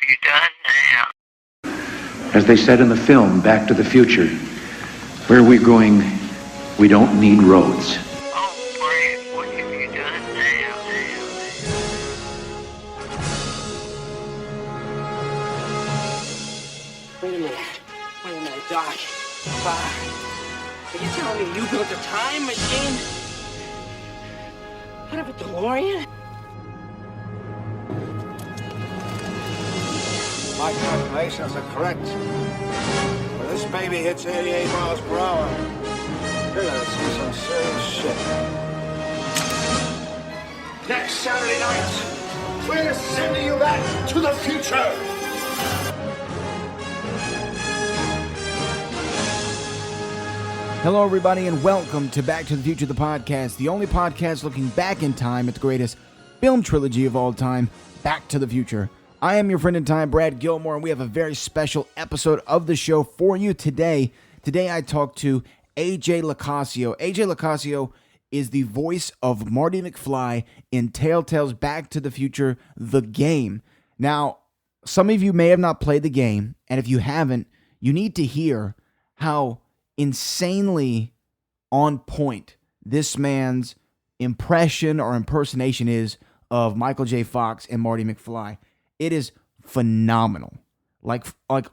you done now? As they said in the film, Back to the Future, where we're going, we don't need roads. Oh, Brad, what have you done now? Wait a minute, Doc. Are you telling me you built a time machine? Out of a DeLorean? My calculations are correct. When this baby hits 88 miles per hour, you're gonna see some serious shit. Next Saturday night, we're sending you back to the future. Hello, everybody, and welcome to Back to the Future, the podcast, the only podcast looking back in time at the greatest film trilogy of all time, Back to the Future. I am your friend in time, Brad Gilmore, and we have a very special episode of the show for you today. Today, I talked to AJ Locascio. AJ Locascio is the voice of Marty McFly in Telltale's Back to the Future, the game. Now, some of you may have not played the game, and if you haven't, you need to hear how insanely on point this man's impression or impersonation is of Michael J. Fox and Marty McFly. It is phenomenal, like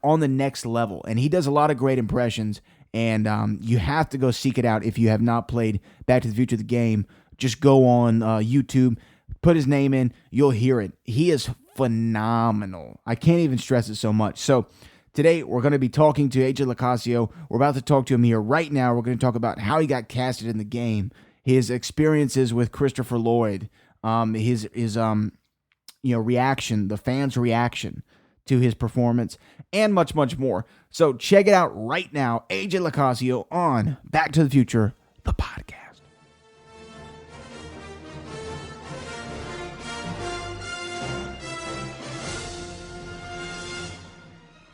on the next level. And he does a lot of great impressions, and you have to go seek it out if you have not played Back to the Future, the game. Just go on YouTube, put his name in, you'll hear it. He is phenomenal. I can't even stress it so much. So today, we're going to be talking to AJ Locascio. We're about to talk to him here right now. We're going to talk about how he got casted in the game, his experiences with Christopher Lloyd, his reaction, the fans' reaction to his performance, and much, much more. So check it out right now. AJ Locascio on Back to the Future, the podcast.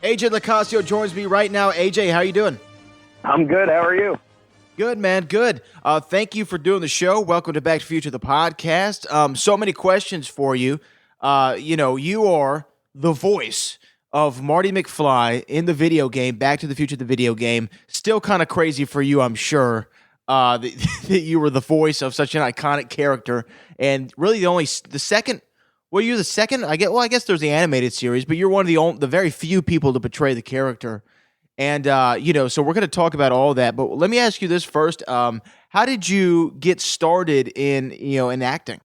AJ Locascio joins me right now. AJ, how you doing? I'm good. How are you? Good, man. Good. Thank you for doing the show. Welcome to Back to the Future, the podcast. So many questions for you. You are the voice of Marty McFly in the video game, Back to the Future, the video game. Still kind of crazy for you, I'm sure, that you were the voice of such an iconic character. And really the second. Well, you're the second. I guess there's the animated series, but you're one of the very few people to portray the character. And so we're going to talk about all that. But let me ask you this first: how did you get started in acting?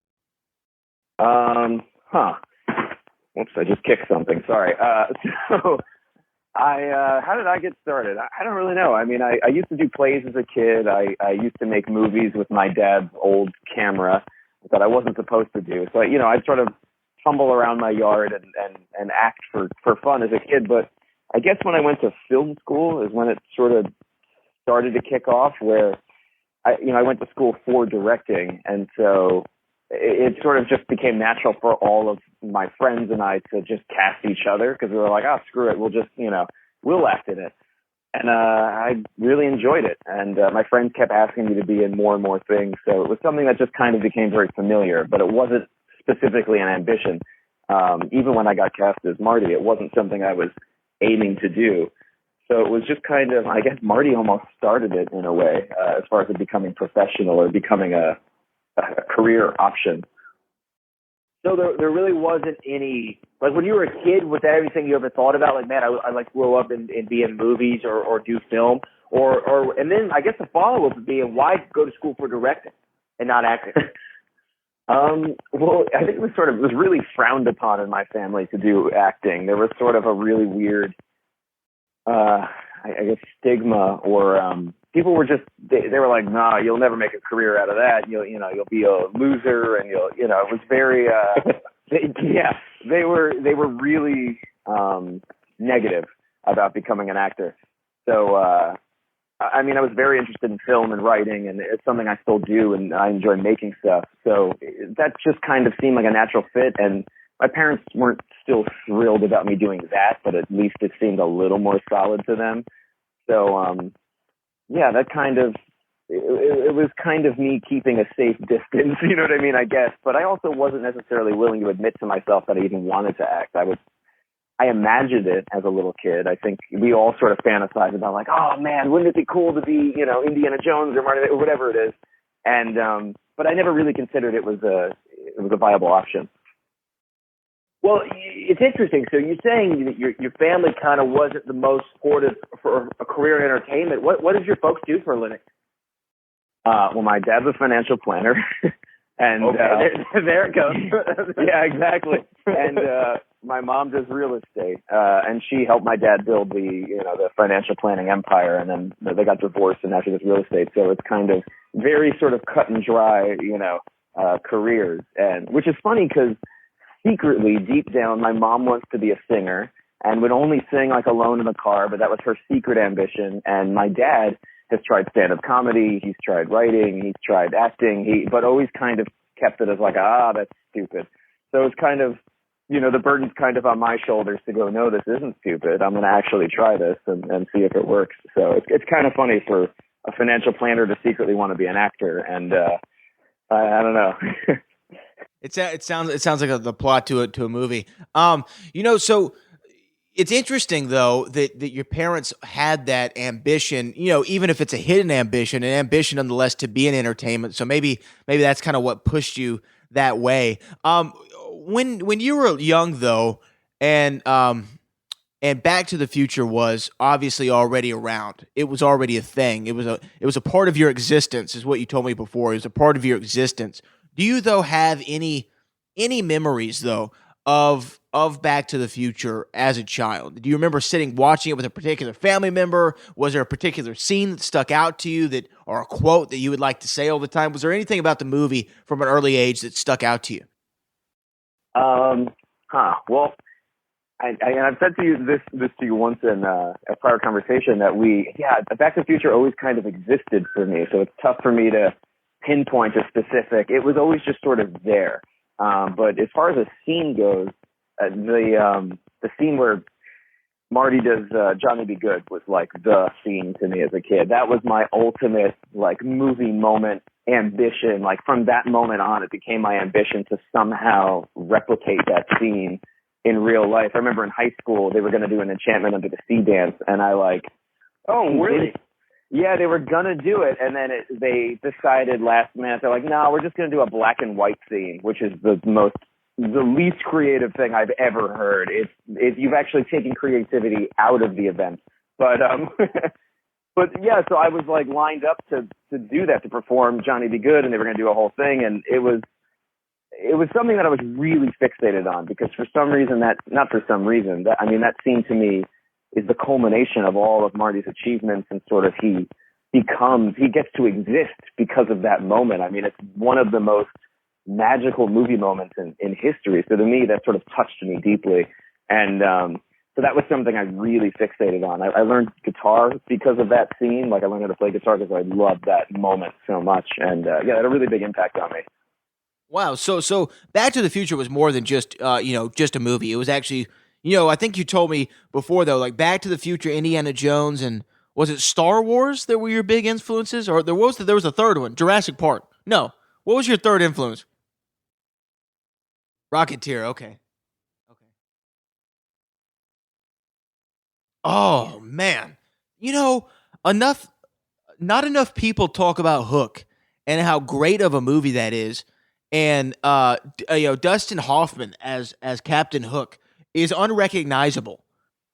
Oops, I just kicked something. Sorry. How did I get started? I don't really know. I mean, I used to do plays as a kid. I used to make movies with my dad's old camera that I wasn't supposed to do. So, I'd sort of fumble around my yard and act for fun as a kid. But I guess when I went to film school is when it sort of started to kick off, where I went to school for directing. And so it sort of just became natural for all of my friends and I to just cast each other, because we were like, oh, screw it. We'll just, we'll act in it. And I really enjoyed it. And my friends kept asking me to be in more and more things. So it was something that just kind of became very familiar, but it wasn't specifically an ambition. Even when I got cast as Marty, it wasn't something I was aiming to do. So it was just kind of, I guess Marty almost started it in a way, as far as it becoming professional or becoming a career option. So there really wasn't any, like when you were a kid, was that everything you ever thought about? Like, man, I like grow up and be in movies or do film, and then I guess the follow-up would be, why go to school for directing and not acting? Well, I think it was really frowned upon in my family to do acting. There was sort of a really weird, I guess, stigma, or people were just, they were like, nah, you'll never make a career out of that. You'll be a loser, and it was very, they were really negative about becoming an actor. So, I was very interested in film and writing, and it's something I still do, and I enjoy making stuff. So that just kind of seemed like a natural fit, and my parents weren't still thrilled about me doing that, but at least it seemed a little more solid to them. So, that kind of, it was kind of me keeping a safe distance, you know what I mean, I guess. But I also wasn't necessarily willing to admit to myself that I even wanted to act. I was I imagined it as a little kid. I think we all sort of fantasize about like, oh man, wouldn't it be cool to be, you know, Indiana Jones or Marty or whatever it is. And but I never really considered it was a viable option. Well, it's interesting. So you're saying that your family kind of wasn't the most supportive for a career in entertainment. What does your folks do for a living? Well, my dad's a financial planner, and there it goes. Yeah, exactly. And my mom does real estate, and she helped my dad build the financial planning empire, and then they got divorced, and now she does real estate. So it's kind of very sort of cut and dry, careers, and which is funny because secretly, deep down, my mom wants to be a singer and would only sing like alone in the car, but that was her secret ambition. And my dad has tried stand-up comedy, he's tried writing, he's tried acting, but always kind of kept it as like, that's stupid. So it's kind of, the burden's kind of on my shoulders to go, no, this isn't stupid. I'm going to actually try this and see if it works. So it's kind of funny for a financial planner to secretly want to be an actor. And I don't know. It sounds like the plot to a movie. So it's interesting though that your parents had that ambition. Even if it's a hidden ambition, an ambition nonetheless to be in entertainment. So maybe that's kind of what pushed you that way. When you were young though, and Back to the Future was obviously already around. It was already a thing. It was a part of your existence, is what you told me before. It was a part of your existence. Do you, though, have any memories, though, of Back to the Future as a child? Do you remember watching it with a particular family member? Was there a particular scene that stuck out to you or a quote that you would like to say all the time? Was there anything about the movie from an early age that stuck out to you? Well, I've said to you this to you once in a prior conversation that Back to the Future always kind of existed for me, so it's tough for me to pinpoint a specific. It was always just sort of there. But as far as a scene goes, the scene where Marty does Johnny Be Good was like the scene to me as a kid. That was my ultimate like movie moment ambition. Like from that moment on, it became my ambition to somehow replicate that scene in real life. I remember in high school they were going to do an Enchantment Under the Sea dance, and I really? Yeah, they were gonna do it, and then they decided last minute. They're like, "No, we're just gonna do a black and white scene," which is the least creative thing I've ever heard. You've actually taken creativity out of the event. But but yeah, so I was like lined up to do that, to perform Johnny Be Good, and they were gonna do a whole thing, and it was something that I was really fixated on because that scene to me is the culmination of all of Marty's achievements, and sort of he gets to exist because of that moment. I mean, it's one of the most magical movie moments in history. So to me, that sort of touched me deeply. And so that was something I really fixated on. I learned guitar because of that scene. Like I learned how to play guitar because I loved that moment so much. And it had a really big impact on me. Wow. So Back to the Future was more than just a movie. It was actually, I think you told me before though, like Back to the Future, Indiana Jones, and was it Star Wars that were your big influences? Or there was a third one, Jurassic Park. No. What was your third influence? Rocketeer. Okay. Oh man. Not enough people talk about Hook and how great of a movie that is. And Dustin Hoffman as Captain Hook is unrecognizable.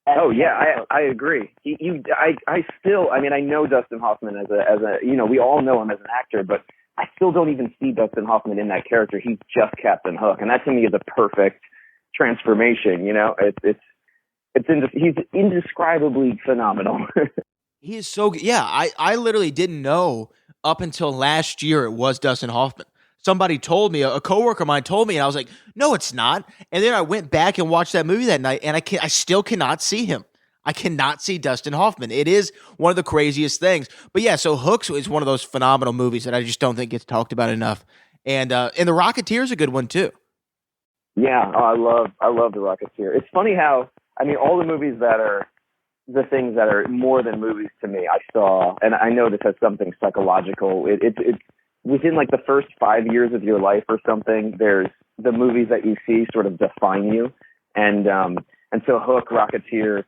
Oh yeah, I agree. I know Dustin Hoffman as a we all know him as an actor, but I still don't even see Dustin Hoffman in that character. He's just Captain Hook, and that to me is a perfect transformation. He's indescribably phenomenal. He is so good. Yeah, I literally didn't know up until last year it was Dustin Hoffman. Somebody told me, a coworker of mine told me, and I was like, no, it's not. And then I went back and watched that movie that night, and I still cannot see him. I cannot see Dustin Hoffman. It is one of the craziest things. But yeah, so Hooks is one of those phenomenal movies that I just don't think gets talked about enough. And The Rocketeer is a good one too. Yeah, I love The Rocketeer. It's funny how, all the movies that are the things that are more than movies to me, I saw, and I know this has something psychological. It's within like the first 5 years of your life or something, there's the movies that you see sort of define you. And And so Hook, Rocketeer,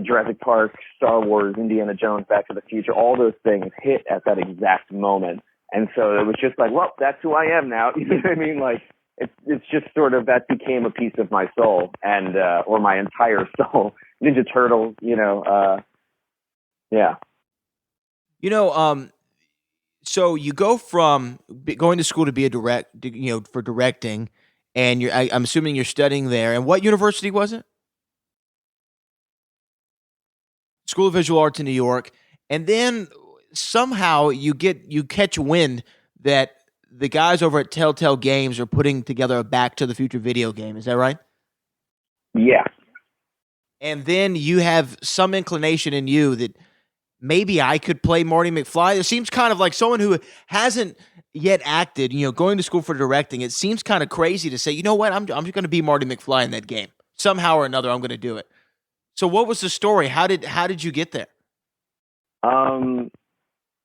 Jurassic Park, Star Wars, Indiana Jones, Back to the Future, all those things hit at that exact moment. And so it was just like, well, that's who I am now. You know what I mean? Like, it's just sort of, that became a piece of my soul, and or my entire soul. Ninja Turtles, yeah. So you go from going to school to be for directing, and I'm assuming you're studying there. And what university was it? School of Visual Arts in New York. And then somehow you catch wind that the guys over at Telltale Games are putting together a Back to the Future video game. Is that right? Yeah. And then you have some inclination in you that maybe I could play Marty McFly. It seems kind of like someone who hasn't yet acted, going to school for directing. It seems kind of crazy to say, you know what, I'm just going to be Marty McFly in that game. Somehow or another, I'm going to do it. So what was the story? How did you get there?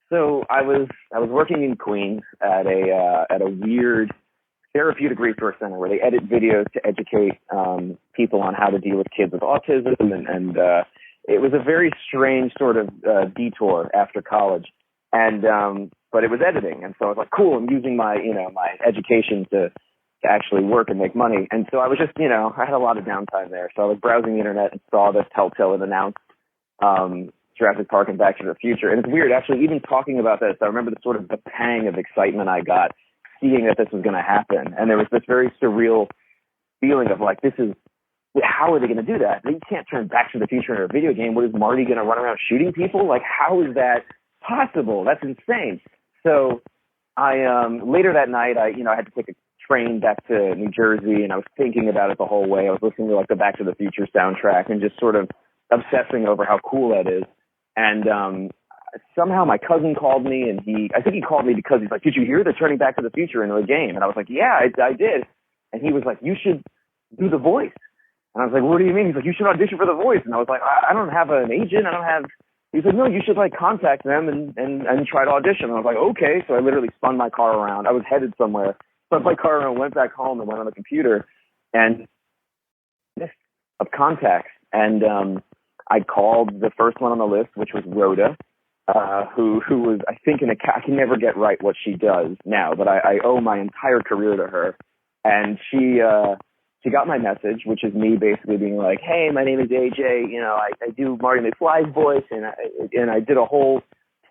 So I was working in Queens at a weird therapeutic resource center where they edit videos to educate people on how to deal with kids with autism, and it was a very strange sort of detour after college, and but it was editing, and so I was like, cool, I'm using my my education to actually work and make money. And so I was just I had a lot of downtime there, so I was browsing the internet and saw that Telltale had announced Jurassic Park and Back to the Future. And it's weird, actually, even talking about this, I remember the pang of excitement I got seeing that this was going to happen. And there was this very surreal feeling of like, how are they going to do that? You can't turn Back to the Future into a video game. What, is Marty going to run around shooting people? Like, how is that possible? That's insane. So I, later that night, I had to take a train back to New Jersey, and I was thinking about it the whole way. I was listening to like the Back to the Future soundtrack and just sort of obsessing over how cool that is. And somehow my cousin called me, and I think he called me because he's like, did you hear they're turning Back to the Future into a game? And I was like, yeah, I did. And he was like, you should do the voice. And I was like, what do you mean? He's like, you should audition for the voice. And I was like, I don't have an agent. He's like, no, you should like contact them and try to audition. And I was like, okay. So I literally spun my car around. I was headed somewhere, spun my car around, went back home and went on the computer and of contacts. And I called the first one on the list, which was Rhoda, who was, I think, I can never get right what she does now, but I owe my entire career to her. And she got my message, which is me basically being like, hey, my name is AJ. I do Marty McFly's voice. And I did a whole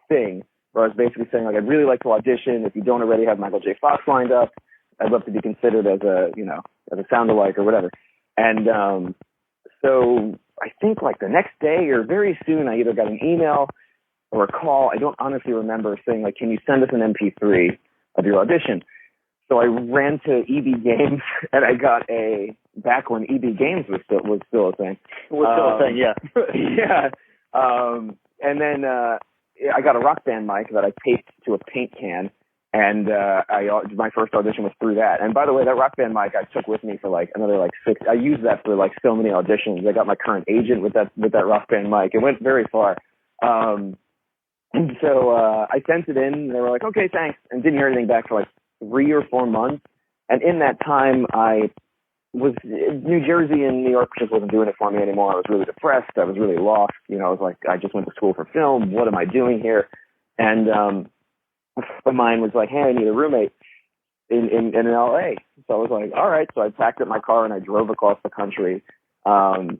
thing where I was basically saying, like, I'd really like to audition. If you don't already have Michael J. Fox lined up, I'd love to be considered as a sound-alike or whatever. And so I think like the next day or very soon, I either got an email or a call. I don't honestly remember, saying like, can you send us an MP3 of your audition? So I ran to EB Games and I got back when EB Games was still a thing. Was still a thing, yeah. Yeah. And then I got a Rock Band mic that I taped to a paint can. And my first audition was through that. And by the way, that Rock Band mic I took with me for like another like 6. I used that for like so many auditions. I got my current agent with that Rock Band mic. It went very far. And so I sent it in. And they were like, okay, thanks, and didn't hear anything back for like 3 or 4 months. And in that time, New Jersey and New York just wasn't doing it for me anymore. I was really depressed. I was really lost. I was like, I just went to school for film. What am I doing here? And a friend of mine was like, hey, I need a roommate in LA. So I was like, all right. So I packed up my car and I drove across the country. And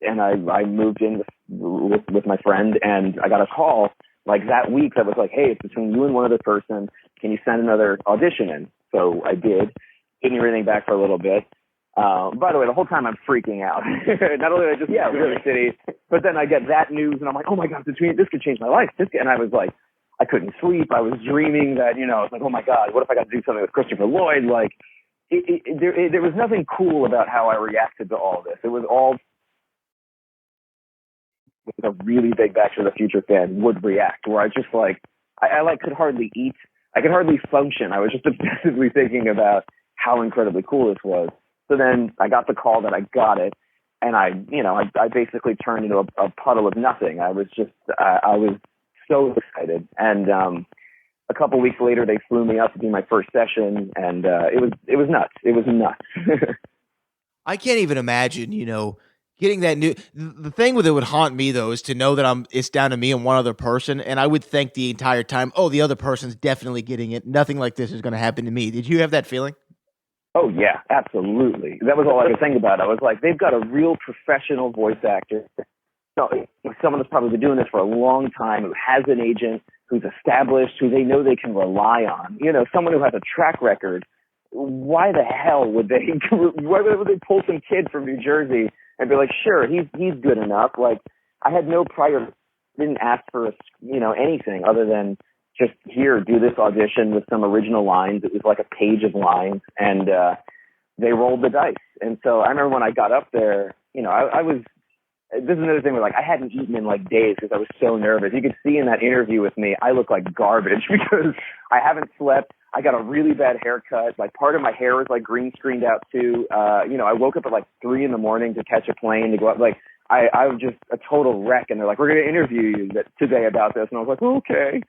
I moved in with my friend, and I got a call like that week that was like, hey, it's between you and one other person. Can you send another audition in? So I did. Didn't hear anything back for a little bit. By the way, the whole time I'm freaking out. Not only did I just moved to the city, but then I get that news and I'm like, oh my God, this could change my life. And I was like, I couldn't sleep. I was dreaming that, I was like, oh my God, what if I got to do something with Christopher Lloyd? Like, there was nothing cool about how I reacted to all this. It was all a really big Back to the Future fan would react, where I just like, I could hardly eat. I could hardly function. I was just obsessively thinking about how incredibly cool this was. So then I got the call that I got it, and I basically turned into a puddle of nothing. I was so excited. And a couple weeks later, they flew me up to do my first session, and it was nuts. It was nuts. I can't even imagine, getting that new. The thing with it would haunt me though is to know that it's down to me and one other person, and I would think the entire time, oh, the other person's definitely getting it. Nothing like this is going to happen to me. Did you have that feeling? Oh yeah, absolutely. That was all I could think about. I was like, they've got a real professional voice actor. No, someone that's probably been doing this for a long time, who has an agent, who's established, who they know they can rely on. You know, someone who has a track record. Why the hell would they? Why would they pull some kid from New Jersey and be like, sure, he's good enough? Like, I had no prior, didn't ask for anything other than just here, do this audition with some original lines. It was like a page of lines, and they rolled the dice. And so I remember when I got up there, I was. This is another thing where, like, I hadn't eaten in, like, days because I was so nervous. You could see in that interview with me, I look like garbage because I haven't slept. I got a really bad haircut. Like, part of my hair was, like, green screened out, too. I woke up at, like, 3 a.m. to catch a plane to go up. Like, I was just a total wreck. And they're like, we're going to interview you today about this. And I was like, okay.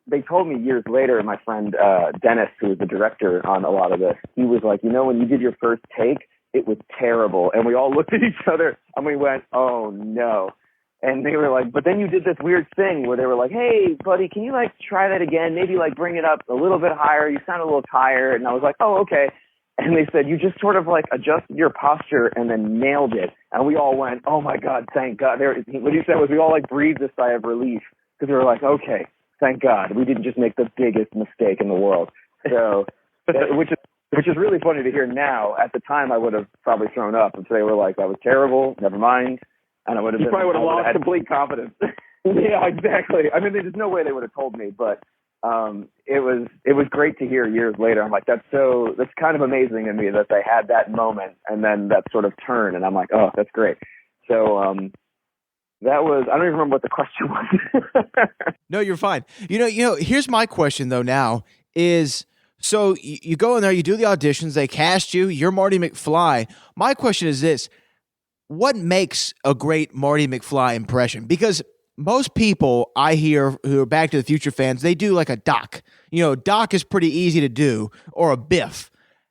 They told me years later, my friend Dennis, who was the director on a lot of this, he was like, when you did your first take, it was terrible. And we all looked at each other and we went, oh no. And they were like, but then you did this weird thing where they were like, hey buddy, can you like try that again? Maybe like bring it up a little bit higher. You sound a little tired. And I was like, oh, okay. And they said, you just sort of like adjusted your posture and then nailed it. And we all went, oh my God, thank God. What he said was we all like breathed a sigh of relief because we were like, okay. Thank God we didn't just make the biggest mistake in the world. So, which is really funny to hear now. At the time, I would have probably thrown up if they were like, "That was terrible. Never mind," and I would have. You probably would have lost complete confidence. Yeah, exactly. I mean, there's no way they would have told me, but it was great to hear years later. I'm like, that's kind of amazing to me that they had that moment and then that sort of turn, and I'm like, oh, that's great. So. That was, I don't even remember what the question was. No, you're fine. Here's my question though now is, so you go in there, you do the auditions, they cast you, you're Marty McFly. My question is this, what makes a great Marty McFly impression? Because most people I hear who are Back to the Future fans, they do like a Doc. Doc is pretty easy to do, or a Biff.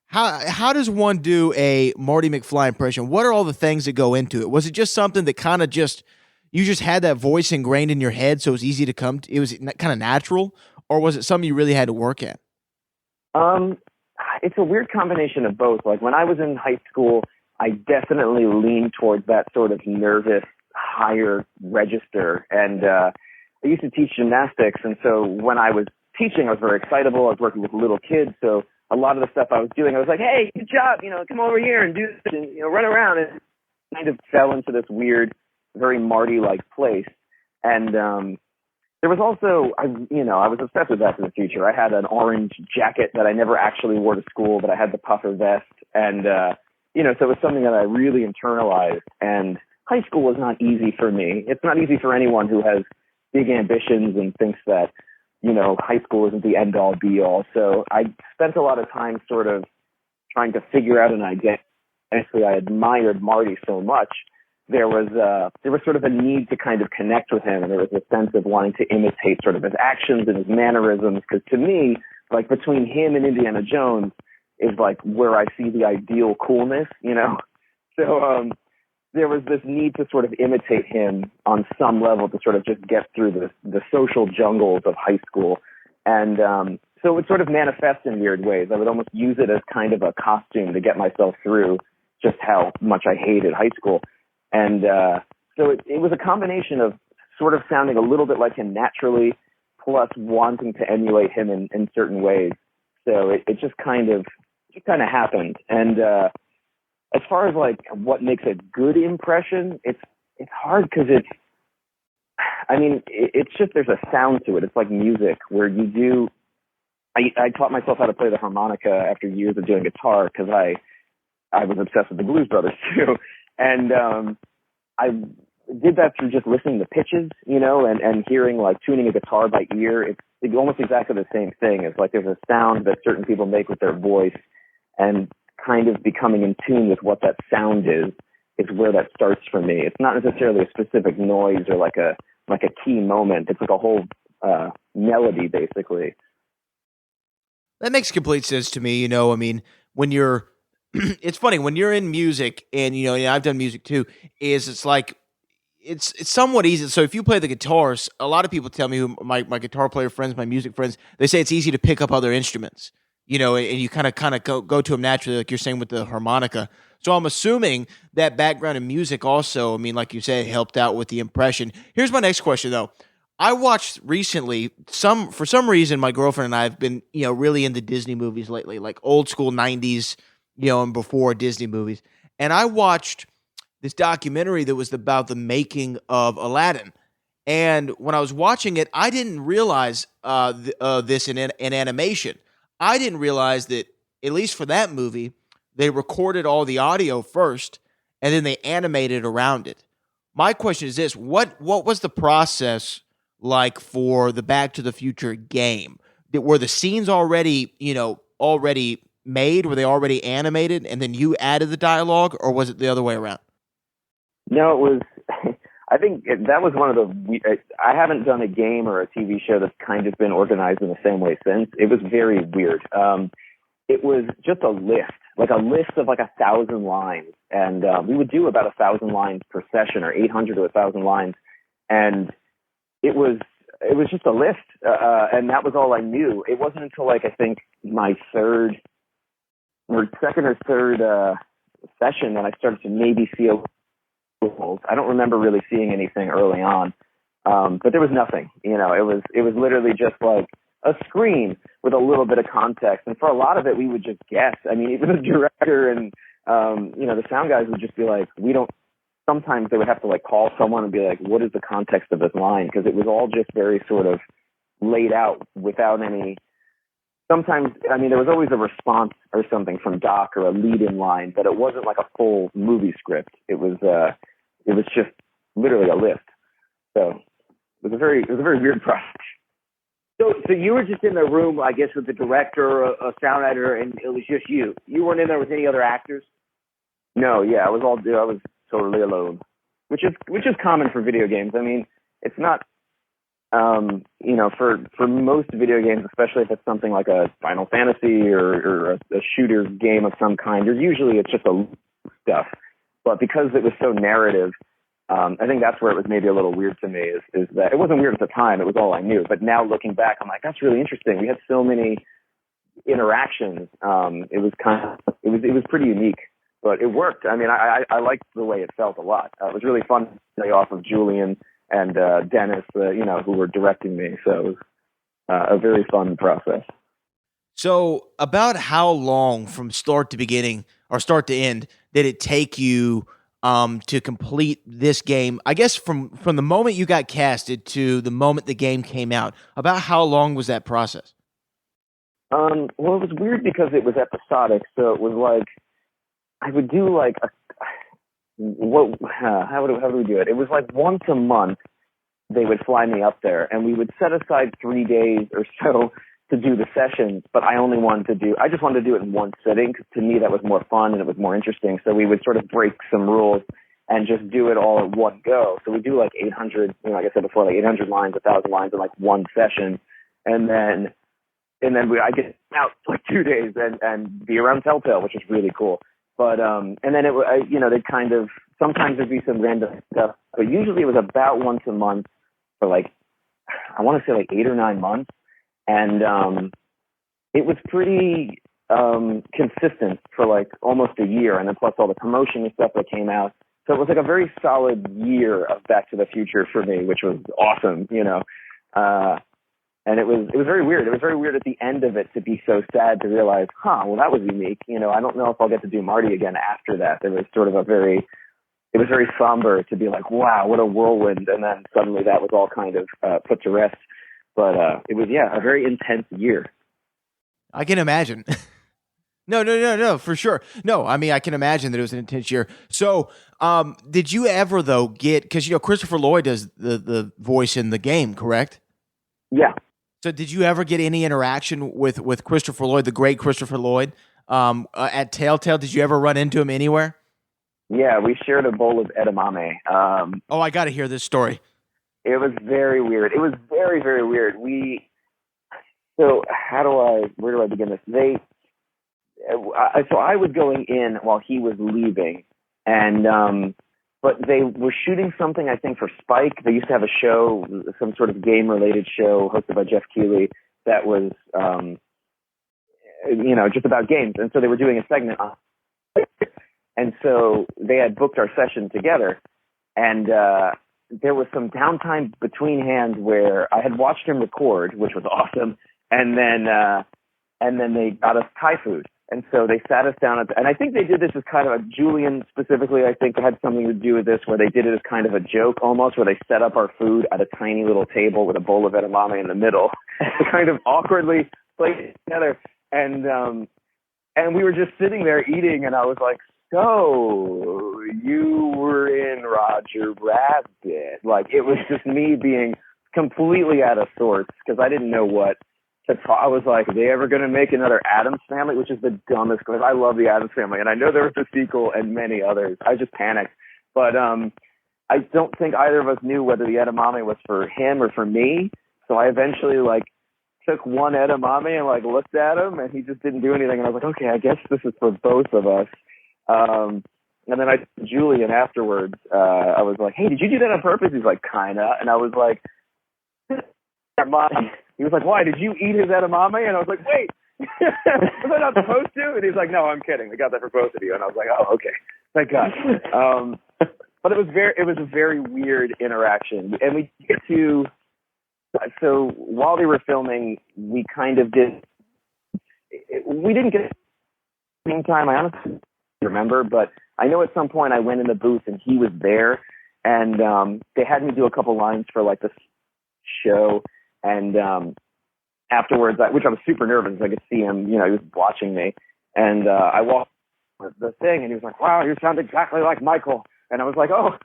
How does one do a Marty McFly impression? What are all the things that go into it? Was it just something that kind of you just had that voice ingrained in your head, so it was easy to come to, it was kind of natural, or was it something you really had to work at? It's a weird combination of both. Like when I was in high school, I definitely leaned towards that sort of nervous, higher register. And I used to teach gymnastics, and so when I was teaching, I was very excitable. I was working with little kids, so a lot of the stuff I was doing, I was like, hey, good job, come over here and do this, and, run around, and kind of fell into this weird, very Marty-like place. And there was also, I was obsessed with Back to the Future. I had an orange jacket that I never actually wore to school, but I had the puffer vest. And, so it was something that I really internalized. And high school was not easy for me. It's not easy for anyone who has big ambitions and thinks that, high school isn't the end-all, be-all. So I spent a lot of time sort of trying to figure out an identity. Honestly, I admired Marty so much. There was sort of a need to kind of connect with him, and there was a sense of wanting to imitate sort of his actions and his mannerisms, because to me, like between him and Indiana Jones is like where I see the ideal coolness, So there was this need to sort of imitate him on some level to sort of just get through the social jungles of high school. And so it would sort of manifest in weird ways. I would almost use it as kind of a costume to get myself through just how much I hated high school. And so it was a combination of sort of sounding a little bit like him naturally, plus wanting to emulate him in certain ways. So it just kind of happened. And as far as like what makes a good impression, it's hard because it's just there's a sound to it. It's like music where you do. I taught myself how to play the harmonica after years of doing guitar because I was obsessed with the Blues Brothers too. And I did that through just listening to pitches, and hearing, like, tuning a guitar by ear. It's almost exactly the same thing. It's like there's a sound that certain people make with their voice, and kind of becoming in tune with what that sound is where that starts for me. It's not necessarily a specific noise or like a key moment. It's like a whole melody, basically. That makes complete sense to me. When you're it's funny when you're in music, and I've done music too. It's like it's somewhat easy. So if you play the guitars, a lot of people tell me, who my guitar player friends, my music friends, they say it's easy to pick up other instruments. And you kind of go to them naturally, like you're saying with the harmonica. So I'm assuming that background in music also, I mean, like you said, helped out with the impression. Here's my next question though. I watched recently for some reason my girlfriend and I have been, really into Disney movies lately, like old school 90s, and before Disney movies. And I watched this documentary that was about the making of Aladdin. And when I was watching it, I didn't realize this in animation. I didn't realize that, at least for that movie, they recorded all the audio first and then they animated around it. My question is this: what was the process like for the Back to the Future game? Were the scenes already made? Were they already animated and then you added the dialogue, or was it the other way around? No, it was. I think that was one of the. I haven't done a game or a TV show that's kind of been organized in the same way since. It was very weird. It was just a list of like 1,000 lines, and we would do about 1,000 lines per session, or 800 to 1,000 lines, and it was just a list, and that was all I knew. It wasn't until I think my second or third session that I started to maybe see a. I don't remember really seeing anything early on, but there was nothing. It was literally just like a screen with a little bit of context, and for a lot of it, we would just guess. I mean, even the director and the sound guys would just be like, we don't. Sometimes they would have to call someone and be like, what is the context of this line? Because it was all just very sort of laid out without any. Sometimes, I mean, there was always a response or something from Doc or a lead-in line, but it wasn't like a full movie script. It was just literally a list. So it was a very weird process. So you were just in the room, I guess, with the director, a sound editor, and it was just you. You weren't in there with any other actors? No, yeah, I was totally alone, which is common for video games. I mean, it's not. For most video games, especially if it's something like a Final Fantasy or a shooter game of some kind, it's just a stuff. But because it was so narrative, I think that's where it was maybe a little weird to me. Is that it wasn't weird at the time; it was all I knew. But now looking back, I'm like, that's really interesting. We had so many interactions. It was pretty unique, but it worked. I mean, I liked the way it felt a lot. It was really fun to play off of Julian and Dennis, who were directing me. So it was a very fun process. So about how long from start to beginning or start to end did it take you to complete this game? I guess from the moment you got casted to the moment the game came out, about how long was that process? Well, it was weird because it was episodic. So it was like, I would do how do we do it? It was like once a month they would fly me up there, and we would set aside 3 days or so to do the sessions, but I just wanted to do it in one sitting, because to me that was more fun and it was more interesting. So we would sort of break some rules and just do it all at one go. So we do 800, like I said before, 800 lines, 1,000 lines in one session, and then I get out 2 days and be around Telltale, which is really cool. But and then they'd kind of, sometimes there'd be some random stuff, but usually it was about once a month for I want to say 8 or 9 months, and it was pretty consistent for almost a year, and then plus all the promotion and stuff that came out. So it was a very solid year of Back to the Future for me, which was awesome, and it was very weird. It was very weird at the end of it to be so sad to realize, well, that was unique. I don't know if I'll get to do Marty again after that. There was sort of it was very somber to be like, wow, what a whirlwind. And then suddenly that was all kind of put to rest. But it was, a very intense year. I can imagine. No, for sure. No, I mean, I can imagine that it was an intense year. So did you ever, though, because, Christopher Lloyd does the voice in the game, correct? Yeah. So did you ever get any interaction with Christopher Lloyd, the great Christopher Lloyd, at Telltale? Did you ever run into him anywhere? Yeah, we shared a bowl of edamame. I got to hear this story. It was very weird. It was very, very weird. So where do I begin this? so I was going in while he was leaving, and but they were shooting something, I think, for Spike. They used to have a show, some sort of game-related show hosted by Jeff Keighley that was, just about games. And so they were doing a segment on it. And so they had booked our session together. And there was some downtime between hands where I had watched him record, which was awesome. And then they got us Thai food. And so they sat us down and I think they did this as kind of a Julian specifically, I think had something to do with this, where they did it as kind of a joke almost, where they set up our food at a tiny little table with a bowl of edamame in the middle to kind of awkwardly place it together. And we were just sitting there eating, and I was like, so you were in Roger Rabbit. Like, it was just me being completely out of sorts because I didn't know what to talk. I was like, are they ever going to make another Addams Family? Which is the dumbest, because I love the Addams Family, and I know there was a sequel and many others. I just panicked. But I don't think either of us knew whether the edamame was for him or for me. So I eventually, took one edamame and, looked at him, and he just didn't do anything. And I was like, okay, I guess this is for both of us. And then I told Julian afterwards, I was like, hey, did you do that on purpose? He's like, kinda. And I was like, he was like, why? Did you eat his edamame? And I was like, wait, was I not supposed to? And he's like, no, I'm kidding. We got that for both of you. And I was like, oh, okay. Thank God. But it was a very weird interaction. And we get to, so while they were filming, we didn't get screen time. I honestly don't remember, but I know at some point I went in the booth and he was there, and they had me do a couple lines for the show. And afterwards, which I was super nervous, I could see him, he was watching me. And I walked the thing, and he was like, wow, you sound exactly like Michael. And I was like, oh,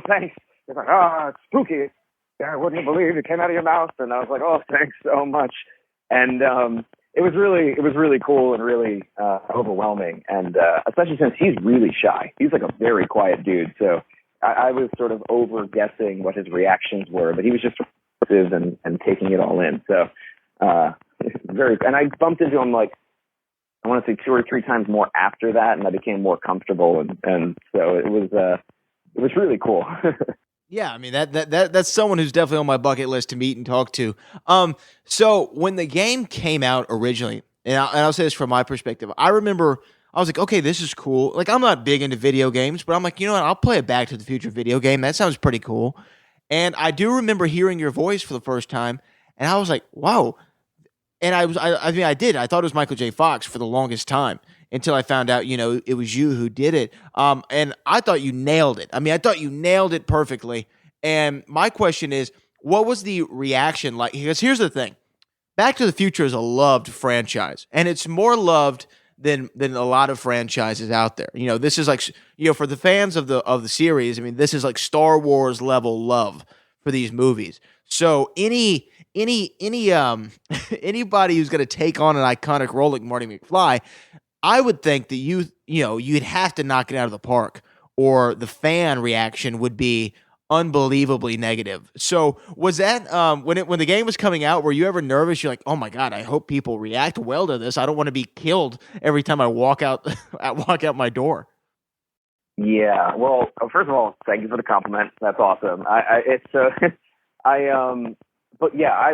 thanks. He's like, it's spooky. I wouldn't believe it came out of your mouth. And I was like, oh, thanks so much. And it was really cool and really overwhelming. And especially since he's really shy. He's a very quiet dude. So I was sort of over guessing what his reactions were, but he was just and taking it all in. So and I bumped into him I want to say 2 or 3 times more after that, and I became more comfortable, and so it was really cool. Yeah, I mean that's someone who's definitely on my bucket list to meet and talk to. So when the game came out originally, and I'll say this from my perspective, I remember I was like, okay, this is cool. I'm not big into video games, but I'm like, you know what? I'll play a Back to the Future video game. That sounds pretty cool. And I do remember hearing your voice for the first time, and I was like, wow. And I did. I thought it was Michael J. Fox for the longest time until I found out, it was you who did it. And I thought you nailed it. I mean, I thought you nailed it perfectly. And my question is, what was the reaction like? Because here's the thing. Back to the Future is a loved franchise, and it's more loved than a lot of franchises out there. This is for the fans of the series, I mean, this is Star Wars level love for these movies. So anybody who's going to take on an iconic role like Marty McFly, I would think that you'd have to knock it out of the park, or the fan reaction would be unbelievably negative. So was that when the game was coming out, were you ever nervous? You're like, oh my God, I hope people react well to this. I don't want to be killed every time I walk out my door. Yeah. Well, first of all, thank you for the compliment. That's awesome. But yeah,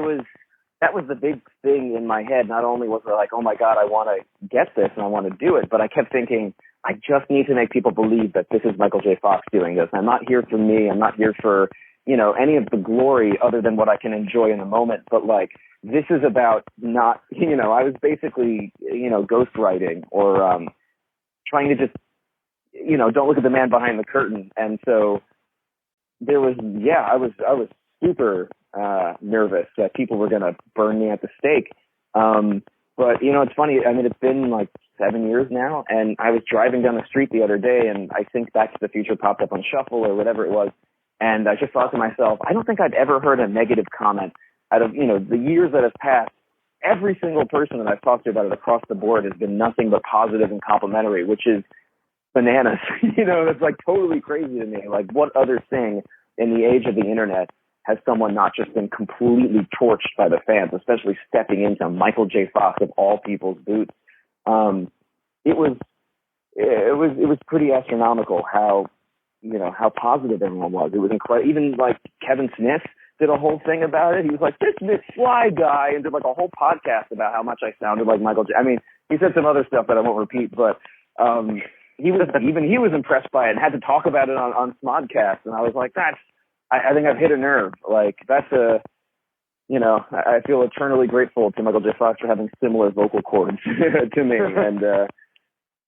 that was the big thing in my head. Not only was it like, oh my God, I want to get this and I want to do it, but I kept thinking, I just need to make people believe that this is Michael J. Fox doing this. I'm not here for me. I'm not here for, any of the glory other than what I can enjoy in the moment. But this is about not, I was basically, ghostwriting or trying to just, don't look at the man behind the curtain. And so there was, I was super nervous that people were going to burn me at the stake. But, it's funny. I mean, it's been 7 years now, and I was driving down the street the other day, and I think Back to the Future popped up on Shuffle or whatever it was, and I just thought to myself, I don't think I've ever heard a negative comment out of, the years that have passed. Every single person that I've talked to about it across the board has been nothing but positive and complimentary, which is bananas. It's totally crazy to me. What other thing in the age of the internet has someone not just been completely torched by the fans, especially stepping into Michael J. Fox of all people's boots? it was pretty astronomical how positive everyone was. It was incredible. Even like Kevin Smith did a whole thing about it. He was like, this McFly guy, and did like a whole podcast about how much I sounded like Michael J. I mean, he said some other stuff that I won't repeat, but he was impressed by it and had to talk about it on Smodcast. And I was like, I think I've hit a nerve. Like that's I feel eternally grateful to Michael J. Fox for having similar vocal cords to me.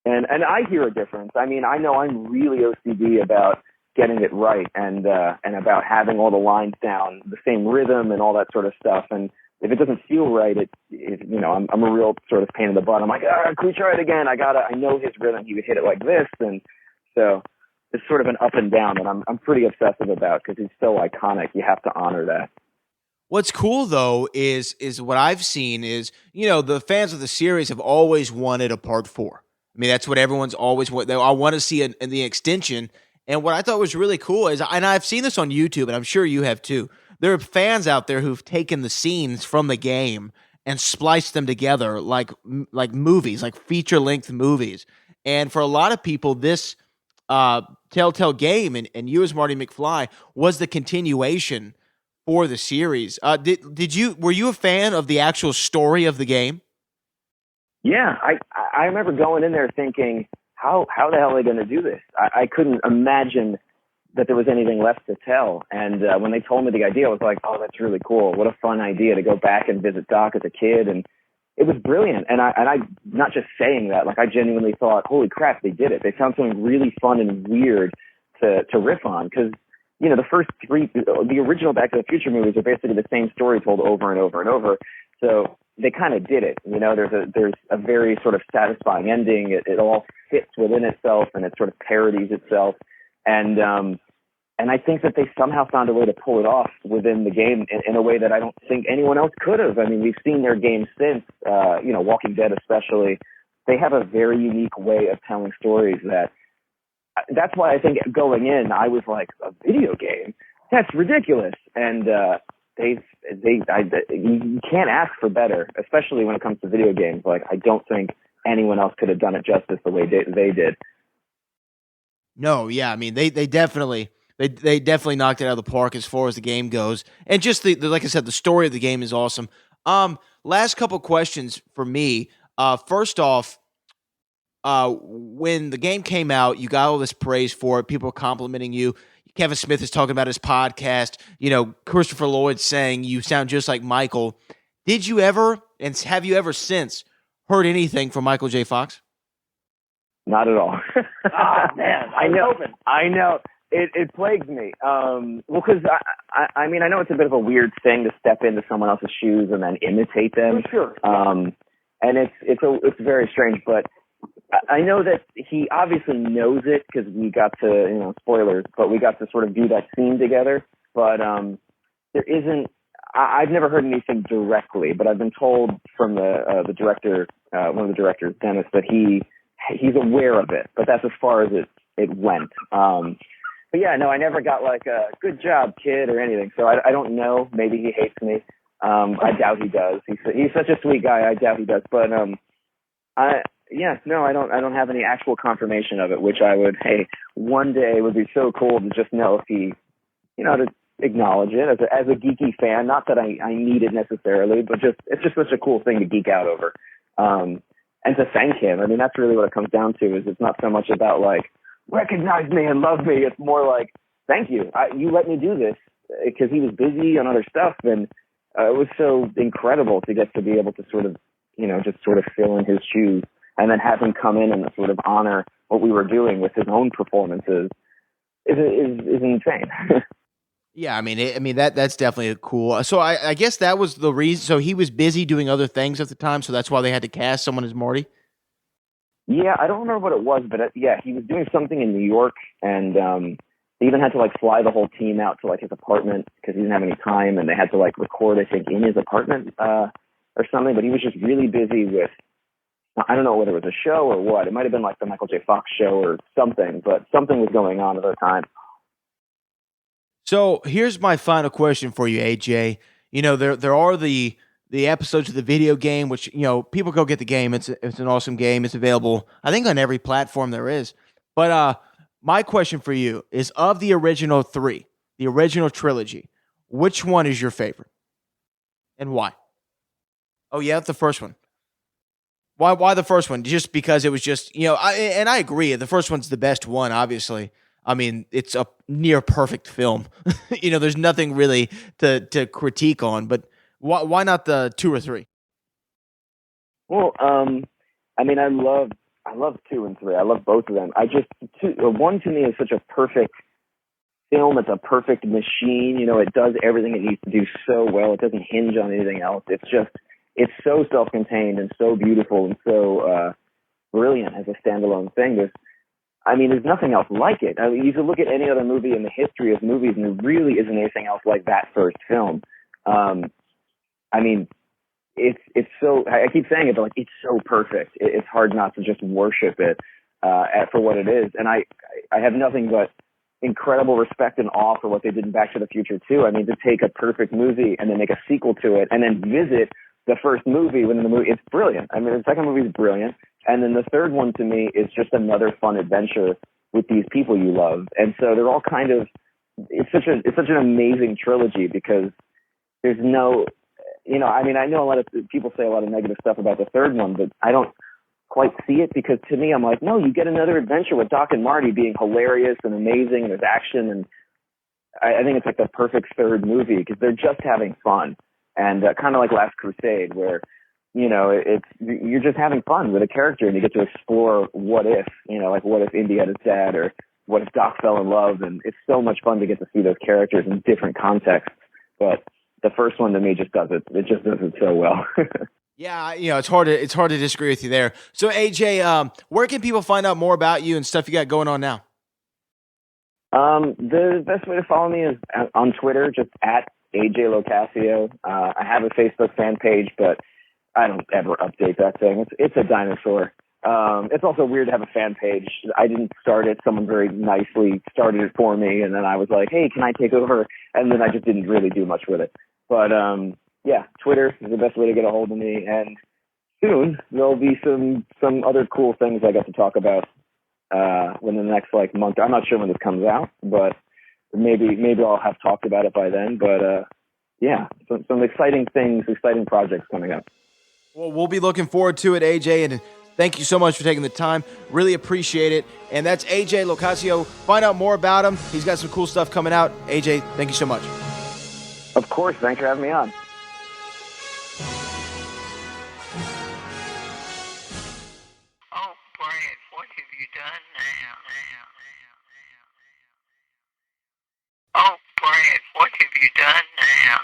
And I hear a difference. I mean, I know I'm really OCD about getting it right and about having all the lines down, the same rhythm and all that sort of stuff. And if it doesn't feel right, I'm a real sort of pain in the butt. I'm like, can we try it again? I know his rhythm. He would hit it like this. And so it's sort of an up and down that I'm pretty obsessive about because he's so iconic. You have to honor that. What's cool though is what I've seen is, the fans of the series have always wanted a part 4. I mean, that's what everyone's always wanted. I want to see the extension. And what I thought was really cool is, and I've seen this on YouTube, and I'm sure you have too, there are fans out there who've taken the scenes from the game and spliced them together like movies, like feature-length movies. And for a lot of people, this Telltale game, and you as Marty McFly, was the continuation for the series. Were you a fan of the actual story of the game? Yeah, I remember going in there thinking, how the hell are they going to do this? I couldn't imagine that there was anything left to tell. And when they told me the idea, I was like, oh, that's really cool. What a fun idea to go back and visit Doc as a kid. And it was brilliant. And I not just saying that, like I genuinely thought, holy crap, they did it. They found something really fun and weird to riff on. Because, the first 3, the original Back to the Future movies are basically the same story told over and over and over. So they kind of did it. There's a very sort of satisfying ending. It all fits within itself and it sort of parodies itself. And I think that they somehow found a way to pull it off within the game in a way that I don't think anyone else could have. I mean, we've seen their games since, Walking Dead especially. They have a very unique way of telling stories that's why I think going in, I was like, a video game? That's ridiculous. And you can't ask for better, especially when it comes to video games. Like, I don't think anyone else could have done it justice the way they did. No, yeah, I mean, they definitely knocked it out of the park as far as the game goes, and just like I said, the story of the game is awesome. Last couple questions for me. First off, when the game came out, you got all this praise for it. People were complimenting you. Kevin Smith is talking about his podcast. Christopher Lloyd saying you sound just like Michael. Did you ever, and have you ever since, heard anything from Michael J. Fox? Not at all. Oh, man. I know. It plagues me. Because I mean, I know it's a bit of a weird thing to step into someone else's shoes and then imitate them. For sure. And it's very strange, but I know that he obviously knows it because we got to, spoilers, but we got to sort of do that scene together. But there isn't, I've never heard anything directly, but I've been told from the director, one of the directors, Dennis, that he's aware of it, but that's as far as it went. But yeah, no, I never got like a good job, kid, or anything. So I don't know. Maybe he hates me. I doubt he does. He's such a sweet guy. I doubt he does. But I don't have any actual confirmation of it, which I would, one day would be so cool to just know if he, to acknowledge it as a geeky fan. Not that I need it necessarily, but it's just such a cool thing to geek out over. And to thank him. I mean, that's really what it comes down to, is it's not so much about like, recognize me and love me. It's more like, thank you. You let me do this, because he was busy on other stuff. And it was so incredible to get to be able to sort of, just sort of fill in his shoes, and then have him come in and sort of honor what we were doing with his own performances is insane. Yeah, I mean that's definitely cool. So I guess that was the reason. So he was busy doing other things at the time, so that's why they had to cast someone as Marty. Yeah, I don't remember what it was, but he was doing something in New York, and they even had to like fly the whole team out to like his apartment because he didn't have any time, and they had to like record, I think, in his apartment or something. But he was just really busy with, I don't know whether it was a show or what. It might have been like the Michael J. Fox show or something, but something was going on at the time. So here's my final question for you, AJ. There are the the episodes of the video game, which, people go get the game. It's an awesome game. It's available, I think, on every platform there is. But my question for you is, of the original three, the original trilogy, which one is your favorite? And why? Oh, yeah, the first one. Why the first one? Just because it was just, I agree. The first one's the best one, obviously. I mean, it's a near perfect film. There's nothing really to critique on, but why not the 2 or 3? Well, I mean, I love 2 and 3. I love both of them. One to me is such a perfect film. It's a perfect machine. It does everything it needs to do so well. It doesn't hinge on anything else. It's so self-contained and so beautiful and so brilliant as a standalone thing. There's nothing else like it. I mean, you could look at any other movie in the history of movies, and there really isn't anything else like that first film. It's so, I keep saying it, but it's so perfect. It's hard not to just worship it for what it is. And I have nothing but incredible respect and awe for what they did in Back to the Future 2. I mean, to take a perfect movie and then make a sequel to it and then visit the first movie within the movie, it's brilliant. I mean, the second movie is brilliant. And then the third one to me is just another fun adventure with these people you love. And so they're all kind of, it's such an amazing trilogy because there's no, I know a lot of people say a lot of negative stuff about the third one, but I don't quite see it because to me, I'm like, no, you get another adventure with Doc and Marty being hilarious and amazing and there's action. And I think it's like the perfect third movie because they're just having fun. And kind of like Last Crusade where, you're just having fun with a character and you get to explore what if, like what if Indy had his dad or what if Doc fell in love. And it's so much fun to get to see those characters in different contexts. But the first one to me just does it. It just does it so well. Yeah, it's hard to disagree with you there. So AJ, where can people find out more about you and stuff you got going on now? The best way to follow me is on Twitter, just at AJ Locascio. I have a Facebook fan page, but I don't ever update that thing. It's a dinosaur. It's also weird to have a fan page. I didn't start it. Someone very nicely started it for me, and then I was like, hey, can I take over? And then I just didn't really do much with it. But yeah, Twitter is the best way to get a hold of me. And soon there'll be some other cool things I got to talk about within the next month. I'm not sure when this comes out, but maybe I'll have talked about it by then. But yeah, some exciting things, exciting projects coming up. Well, we'll be looking forward to it, AJ, and thank you so much for taking the time. Really appreciate it. And that's AJ Locascio. Find out more about him. He's got some cool stuff coming out. AJ, thank you so much. Of course. Thanks for having me on. Oh, Brad, what have you done now? Oh, Brad, what have you done now?